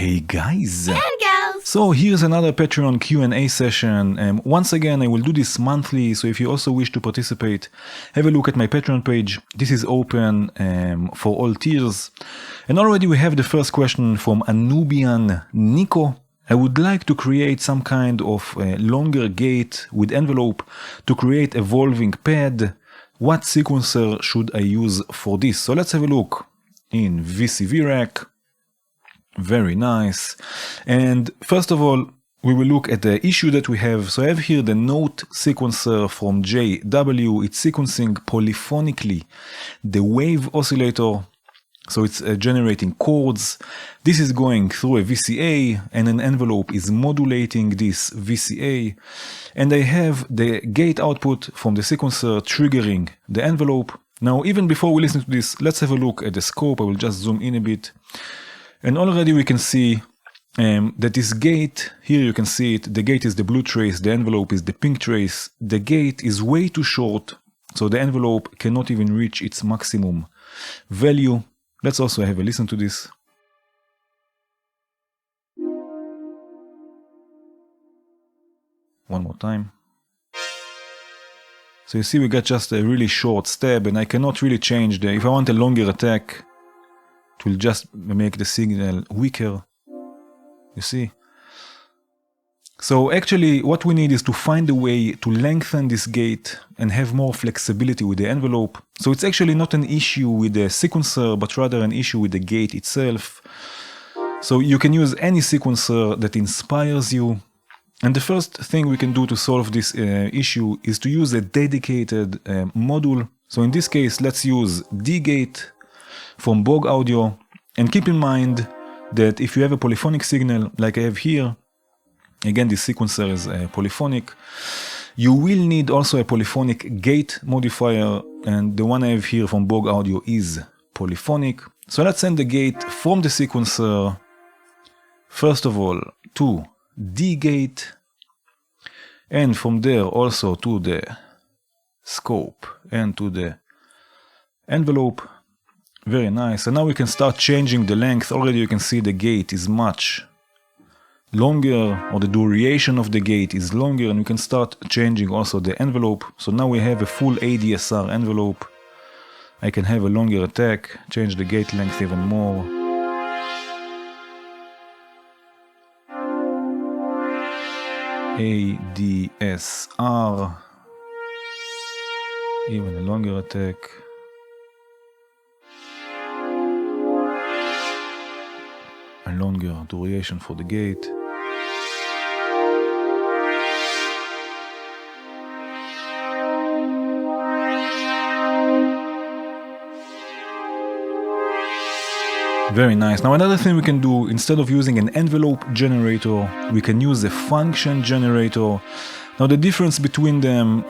Hey guys! And gals! So here's another Patreon Q&A session. Once again, I will do this monthly, so if you also wish to participate, have a look at my Patreon page. This is open for all tiers. And already we have the first question from Anubian Nico. I would like to create some kind of longer gate with envelope to create evolving pad. What sequencer should I use for this? So let's have a look in VCVRack. Very nice. And first of all, we will look at the issue that we have. So I have here the note sequencer from JW. It's sequencing polyphonically the wave oscillator. So it's generating chords. This is going through a VCA, and an envelope is modulating this VCA. And I have the gate output from the sequencer triggering the envelope. Now, even before we listen to this, let's have a look at the scope. I will just zoom in a bit. And already we can see that this gate, here you can see it, the gate is the blue trace, the envelope is the pink trace. The gate is way too short, so the envelope cannot even reach its maximum value. Let's also have a listen to this. One more time. So you see we got just a really short step, and I cannot really change the, if I want a longer attack, it will just make the signal weaker, you see. So actually what we need is to find a way to lengthen this gate and have more flexibility with the envelope. So it's actually not an issue with the sequencer, but rather an issue with the gate itself. So you can use any sequencer that inspires you. And the first thing we can do to solve this issue is to use a dedicated module. So in this case, let's use D-Gate from Bog Audio, and keep in mind that if you have a polyphonic signal like I have here, again this sequencer is polyphonic, you will need also a polyphonic gate modifier, and the one I have here from Bog Audio is polyphonic. So let's send the gate from the sequencer first of all to D-Gate, and from there also to the scope and to the envelope. Very nice. And now we can start changing the length. Already you can see the gate is much longer, or the duration of the gate is longer, and we can start changing also the envelope. So now we have a full ADSR envelope. I can have a longer attack, change the gate length even more. ADSR, even a longer attack. A longer duration for the gate. Very nice. Now another thing we can do, instead of using an envelope generator, we can use a function generator. Now the difference between them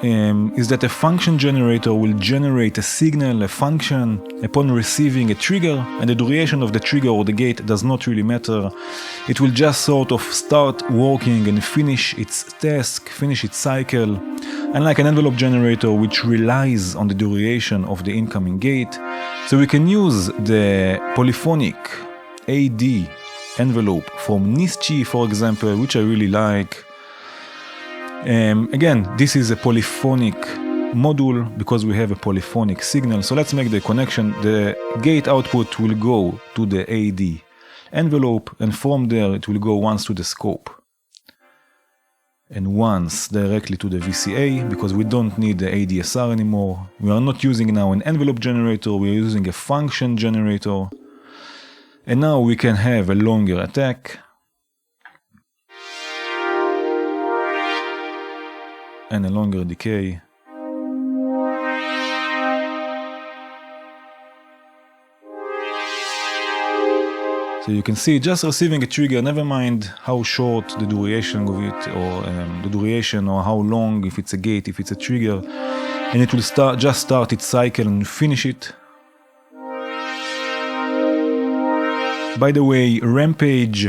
is that a function generator will generate a signal, a function, upon receiving a trigger, and the duration of the trigger or the gate does not really matter. It will just sort of start working and finish its task, finish its cycle, unlike an envelope generator which relies on the duration of the incoming gate. So we can use the polyphonic AD envelope from Nischi, for example, which I really like. Again, this is a polyphonic module because we have a polyphonic signal. So let's make the connection. The gate output will go to the AD envelope, and from there it will go once to the scope and once directly to the VCA, because we don't need the ADSR anymore. We are not using now an envelope generator, we are using a function generator. And now we can have a longer attack and a longer decay. So you can see just receiving a trigger, never mind how short the duration of it, or the duration, or how long, if it's a gate, if it's a trigger, and it will just start its cycle and finish it. By the way, Rampage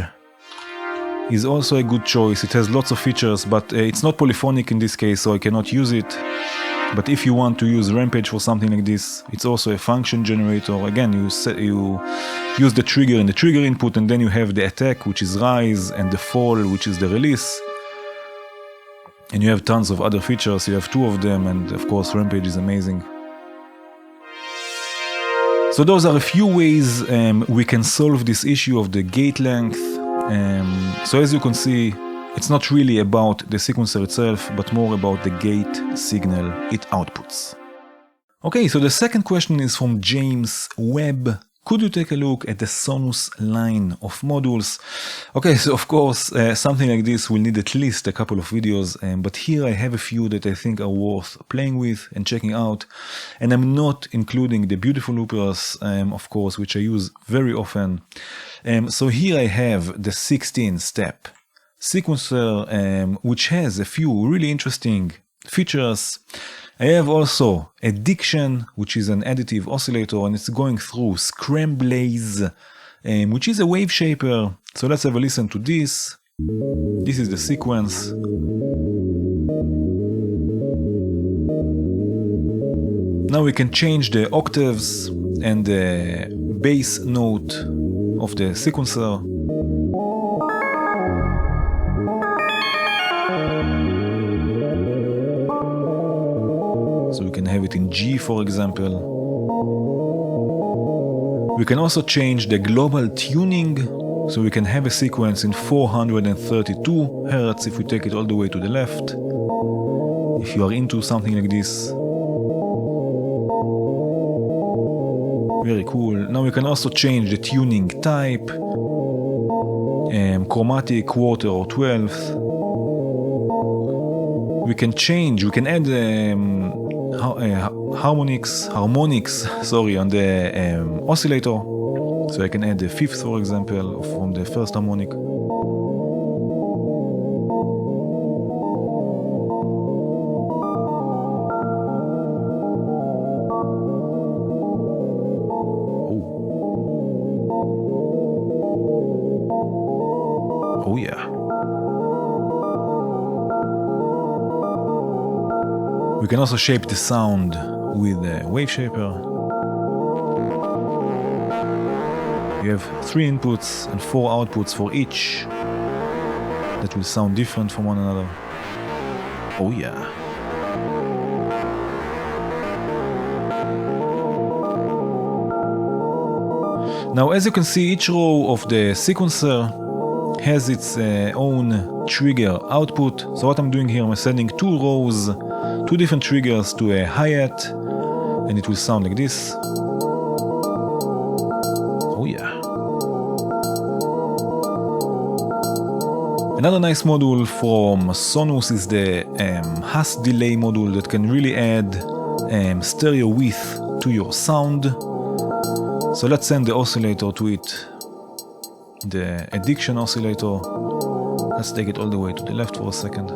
is also a good choice. It has lots of features, but it's not polyphonic in this case, so I cannot use it. But if you want to use Rampage for something like this, it's also a function generator. Again, you use the trigger in the trigger input, and then you have the attack, which is rise, and the fall, which is the release. And you have tons of other features. You have 2 of them, and of course Rampage is amazing. So those are a few ways we can solve this issue of the gate length. So as you can see, it's not really about the sequencer itself, but more about the gate signal it outputs. Okay, so the second question is from James Webb. Could you take a look at the Sonus line of modules? Okay, so of course, something like this will need at least a couple of videos, but here I have a few that I think are worth playing with and checking out. And I'm not including the beautiful loopers, of course, which I use very often. So here I have the 16-step sequencer, which has a few really interesting features. I have also a diction, which is an additive oscillator, and it's going through Scramblers, which is a wave shaper. So let's have a listen to this. This is the sequence. Now we can change the octaves and the bass note of the sequencer. So we can have it in G, for example. We can also change the global tuning, so we can have a sequence in 432 Hz if we take it all the way to the left. If you are into something like this. Very cool. Now we can also change the tuning type, chromatic, quarter or 12th. We can add harmonics, on the oscillator. So I can add the 5th, for example, from the first harmonic. Oh yeah. We can also shape the sound with a wave shaper. You have 3 inputs and 4 outputs for each that will sound different from one another. Oh yeah. Now, as you can see, each row of the sequencer has its own trigger output. So what I'm doing here, I'm sending 2 rows, 2 different triggers to a hi-hat, and it will sound like this. Oh yeah. Another nice module from Sonus is the Hass delay module that can really add stereo width to your sound. So let's send the oscillator to it, the addiction oscillator. Let's take it all the way to the left for a second.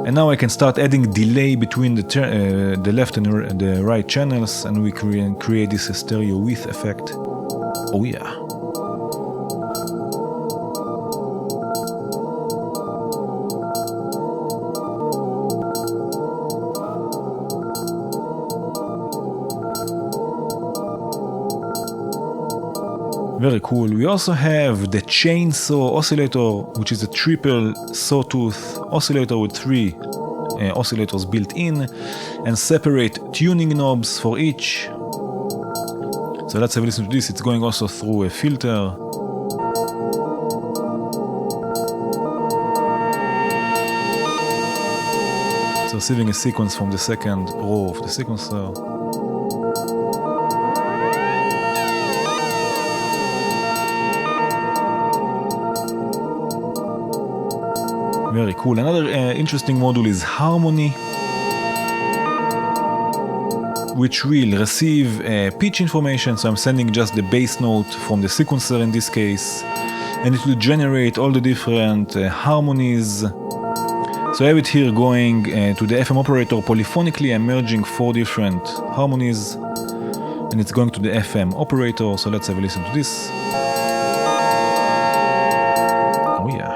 And now I can start adding delay between the left and the right channels, and we can create this stereo width effect. Oh yeah. Very cool. We also have the chainsaw oscillator, which is a triple sawtooth oscillator with 3 oscillators built in, and separate tuning knobs for each. So let's have a listen to this. It's going also through a filter. So receiving a sequence from the second row of the sequencer. Very cool. Another interesting module is harmony, which will receive pitch information. So I'm sending just the bass note from the sequencer in this case, and it will generate all the different harmonies. So I have it here going to the FM operator polyphonically. I'm merging 4 different harmonies, and it's going to the FM operator. So let's have a listen to this. Oh yeah.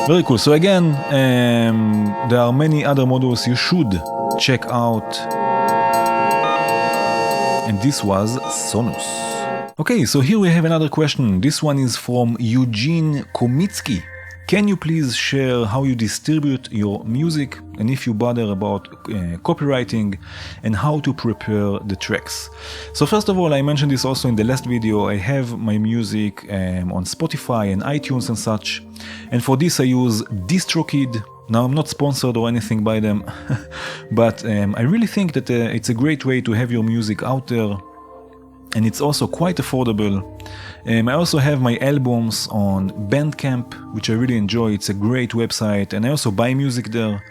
Very cool. So again, there are many other modules you should check out. And this was Sonus. Okay, so here we have another question. This one is from Eugene Komitsky. Can you please share how you distribute your music and if you bother about copywriting and how to prepare the tracks? So first of all, I mentioned this also in the last video. I have my music on Spotify and iTunes and such. And for this I use DistroKid. Now I'm not sponsored or anything by them, but I really think that it's a great way to have your music out there. And it's also quite affordable. I also have my albums on Bandcamp, which I really enjoy. It's a great website, and I also buy music there.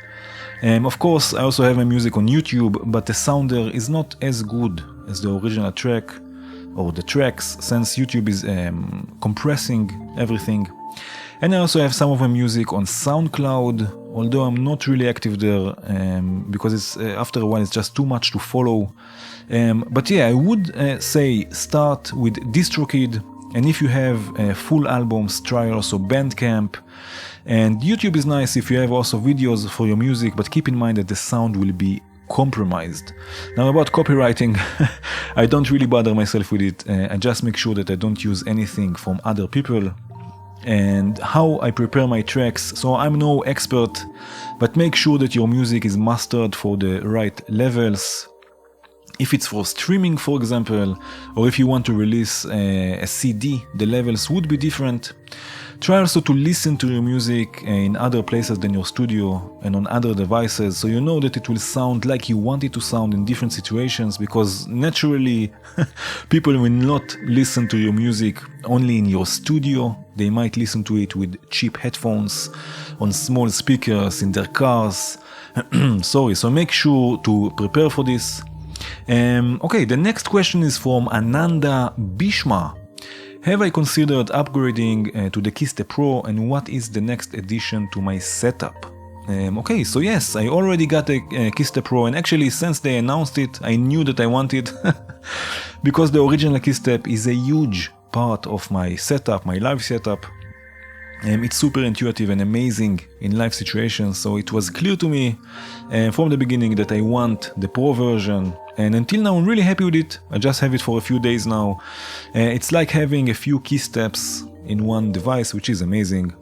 Of course, I also have my music on YouTube, but the sound there is not as good as the original track or the tracks, since YouTube is compressing everything. And I also have some of my music on SoundCloud, although I'm not really active there because it's after a while it's just too much to follow. But yeah, I would say start with DistroKid, and if you have full albums, try also Bandcamp. And YouTube is nice if you have also videos for your music, but keep in mind that the sound will be compromised. Now about copywriting, I don't really bother myself with it. I just make sure that I don't use anything from other people. And how I prepare my tracks, so I'm no expert, but make sure that your music is mastered for the right levels. If it's for streaming, for example, or if you want to release a CD, the levels would be different. Try also to listen to your music in other places than your studio and on other devices, so you know that it will sound like you want it to sound in different situations, because naturally people will not listen to your music only in your studio. They might listen to it with cheap headphones, on small speakers, in their cars. Sorry, so make sure to prepare for this. Okay, the next question is from Ananda Bishma. Have I considered upgrading to the Keystep Pro, and what is the next addition to my setup? Okay, so yes, I already got a Keystep Pro, and actually since they announced it, I knew that I wanted because the original Keystep is a huge part of my setup, my live setup. It's super intuitive and amazing in live situations, so it was clear to me from the beginning that I want the Pro version. And until now I'm really happy with it. I just have it for a few days now. It's like having a few keysteps in one device, which is amazing.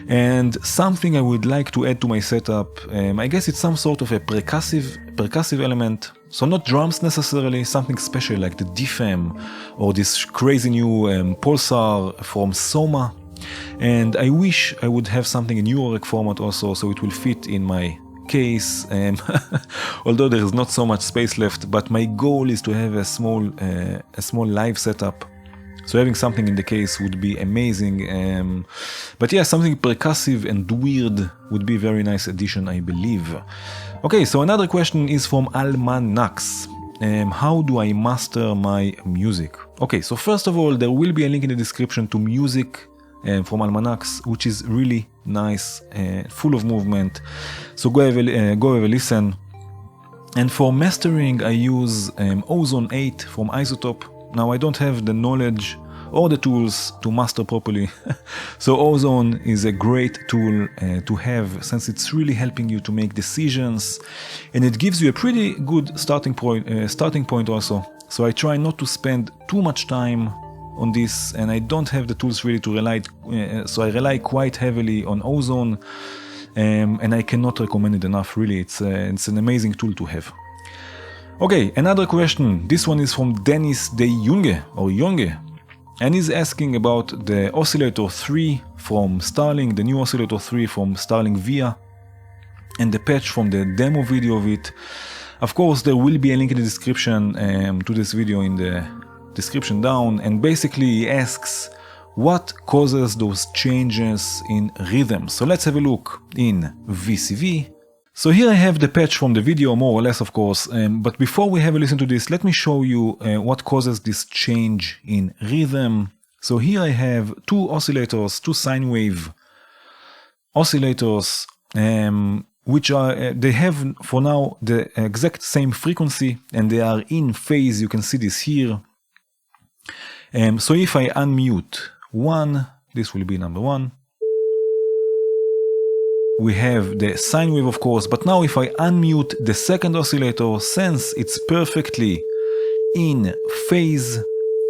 And something I would like to add to my setup, I guess it's some sort of a percussive element. So not drums necessarily, something special like the DFM or this crazy new pulsar from Soma. And I wish I would have something in eurorack format also, so it will fit in my case, although there is not so much space left, but my goal is to have a small live setup, so having something in the case would be amazing. But yeah, something percussive and weird would be a very nice addition, I believe. Okay, so another question is from Almanax. How do I master my music? Okay, so first of all, there will be a link in the description to music from Almanax, which is really nice, full of movement, so go have a listen. And for mastering I use Ozone 8 from Isotope. Now I don't have the knowledge or the tools to master properly, so Ozone is a great tool to have, since it's really helping you to make decisions, and it gives you a pretty good starting point also. So I try not to spend too much time on this, and I don't have the tools really to rely, so I rely quite heavily on Ozone, and I cannot recommend it enough, really. It's an amazing tool to have. Okay, another question. This one is from Dennis de Jonge, and he's asking about the Oscillator 3 from Starling, the new Oscillator 3 from Starling Via, and the patch from the demo video of it. Of course, there will be a link in the description to this video in the description down, and basically he asks what causes those changes in rhythm. So let's have a look in VCV. So here I have the patch from the video, more or less of course, but before we have a listen to this, let me show you what causes this change in rhythm. So here I have two oscillators, two sine wave oscillators, which are, they have for now the exact same frequency and they are in phase. You can see this here. So if I unmute one, this will be number one. we have the sine wave, of course, but now if I unmute the second oscillator, since it's perfectly in phase,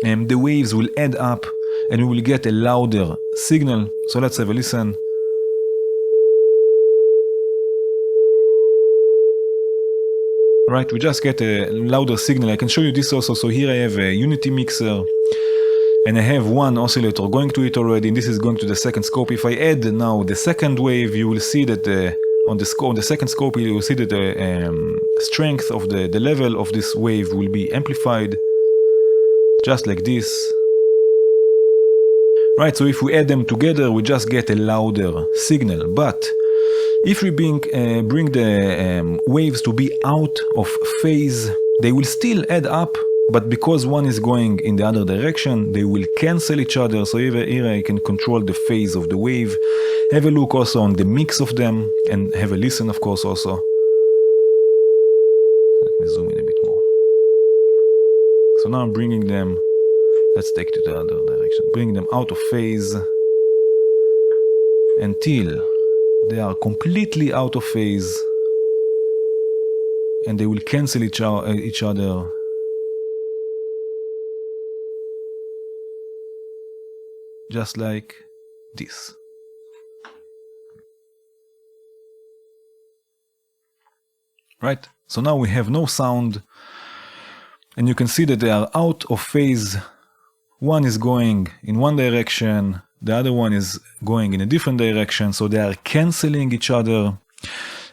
the waves will add up and we will get a louder signal. So let's have a listen. Right, we just get a louder signal. I can show you this also. So here I have a unity mixer and I have one oscillator going to it already, and this is going to the second scope. If I add now the second wave, you will see that on the second scope, you will see that the strength of the level of this wave will be amplified, just like this. Right, so if we add them together, we just get a louder signal. But if we bring the waves to be out of phase, they will still add up, but because one is going in the other direction, they will cancel each other. So here I can control the phase of the wave. Have a look also on the mix of them, and have a listen, of course, also. Let me zoom in a bit more. So now I'm bringing them, let's take to the other direction, bring them out of phase until they are completely out of phase, and they will cancel each other. Just like this. Right? So now we have no sound, and you can see that they are out of phase. One is going in one direction, the other one is going in a different direction, so they are canceling each other.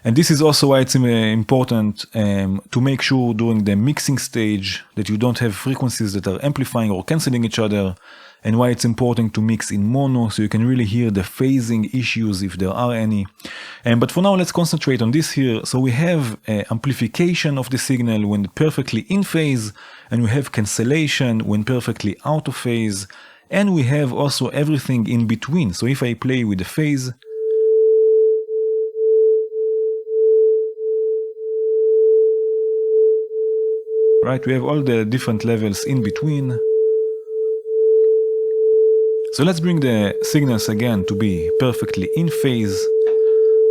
And this is also why it's important to make sure during the mixing stage that you don't have frequencies that are amplifying or canceling each other, and why it's important to mix in mono so you can really hear the phasing issues if there are any. But for now, let's concentrate on this here. So we have amplification of the signal when perfectly in phase, and we have cancellation when perfectly out of phase, and we have also everything in between. So if I play with the phase, right, we have all the different levels in between. So let's bring the signals again to be perfectly in phase.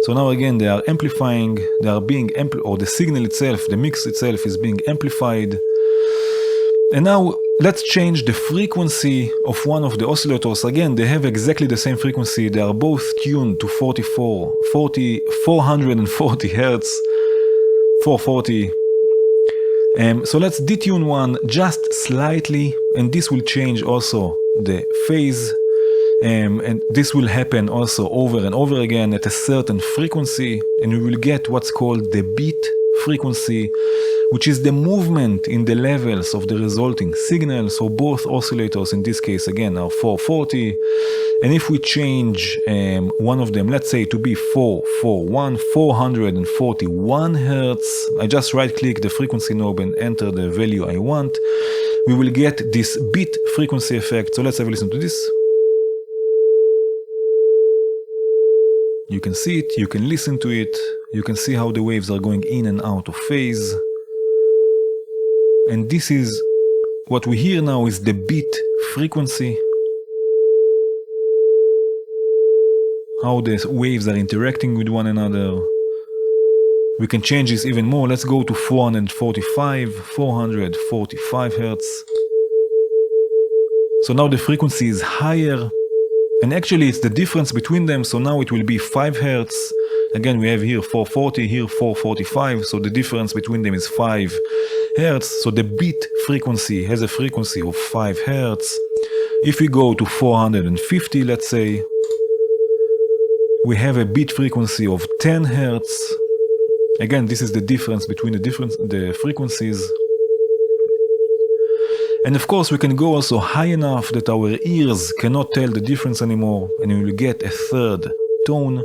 So now again they are amplifying, they are being or the signal itself, the mix itself is being amplified. And now let's change the frequency of one of the oscillators. Again, they have exactly the same frequency. They are both tuned to 440 Hertz, 440. So let's detune one just slightly, and this will change also the phase, and this will happen also over and over again at a certain frequency, and we will get what's called the beat frequency, which is the movement in the levels of the resulting signal. So both oscillators in this case again are 440, and if we change one of them, let's say to be 441 Hertz, I just right click the frequency knob and enter the value I want, we will get this beat frequency effect. So let's have a listen to this. You can see it, you can listen to it, you can see how the waves are going in and out of phase. And this is what we hear now is the beat frequency. How the waves are interacting with one another. We can change this even more. Let's go to 445 Hertz. So now the frequency is higher. And actually it's the difference between them. So now it will be 5 Hertz. Again, we have here 440, here 445. So the difference between them is 5 Hertz. So the beat frequency has a frequency of 5 Hertz. If we go to 450, let's say, we have a beat frequency of 10 Hertz. Again, this is the difference between the frequencies. And of course, we can go also high enough that our ears cannot tell the difference anymore, and we will get a third tone.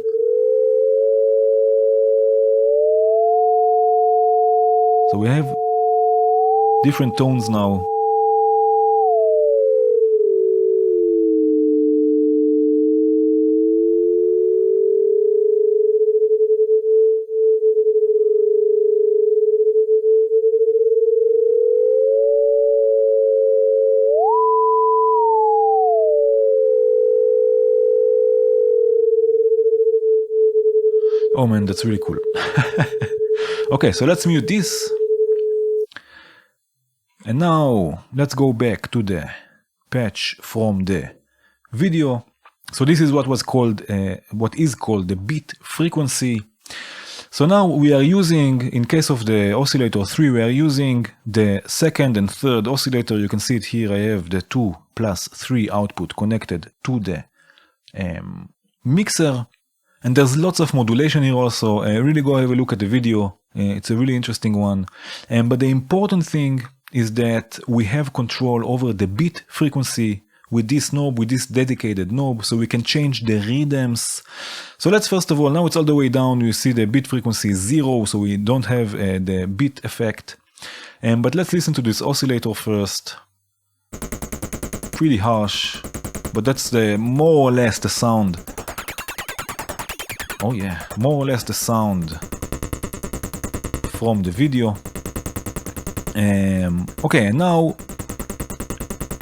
So we have different tones now. Oh man, that's really cool. Okay, so let's mute this. And now let's go back to the patch from the video. So this is what is called the beat frequency. So now we are using, in case of the oscillator 3, we are using the second and third oscillator. You can see it here. I have the 2 plus 3 output connected to the mixer. And there's lots of modulation here also. Really go have a look at the video. It's a really interesting one. But the important thing is that we have control over the beat frequency with this knob, with this dedicated knob, so we can change the rhythms. So let's first of all, now it's all the way down, you see the beat frequency is 0, so we don't have the beat effect. But let's listen to this oscillator first. Pretty harsh, but that's more or less the sound. Oh yeah, more or less the sound from the video. Okay, and now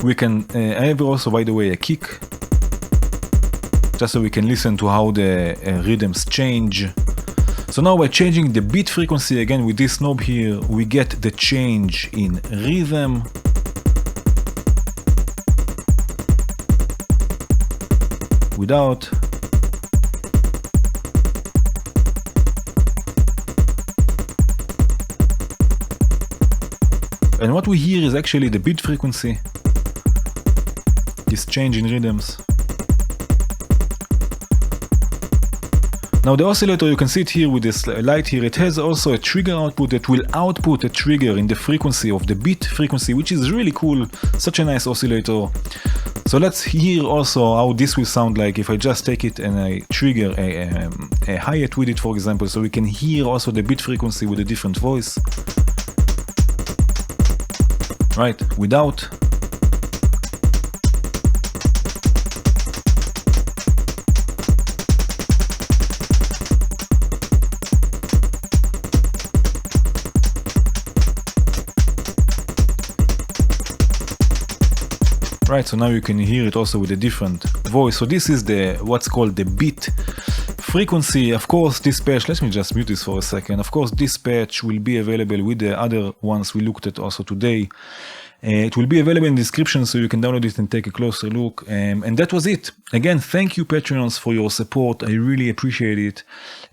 we can, I have also, by the way, a kick, just so we can listen to how the rhythms change. So now by changing the beat frequency again with this knob here, we get the change in rhythm. Without. And what we hear is actually the beat frequency, this change in rhythms. Now the oscillator, you can see it here with this light here, it has also a trigger output that will output a trigger in the frequency of the beat frequency, which is really cool, such a nice oscillator. So let's hear also how this will sound like if I just take it and I trigger a hi-hat with it, for example, so we can hear also the beat frequency with a different voice. Right, without. Right, so now you can hear it also with a different voice. So this is what's called the beat frequency. Of course, this patch, let me just mute this for a second. Of course, this patch will be available with the other ones we looked at also today. It will be available in the description, so you can download it and take a closer look. And that was it. Again, thank you, Patreons, for your support. I really appreciate it.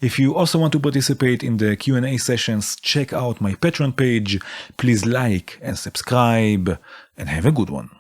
If you also want to participate in the Q&A sessions, check out my Patreon page. Please like and subscribe, and have a good one.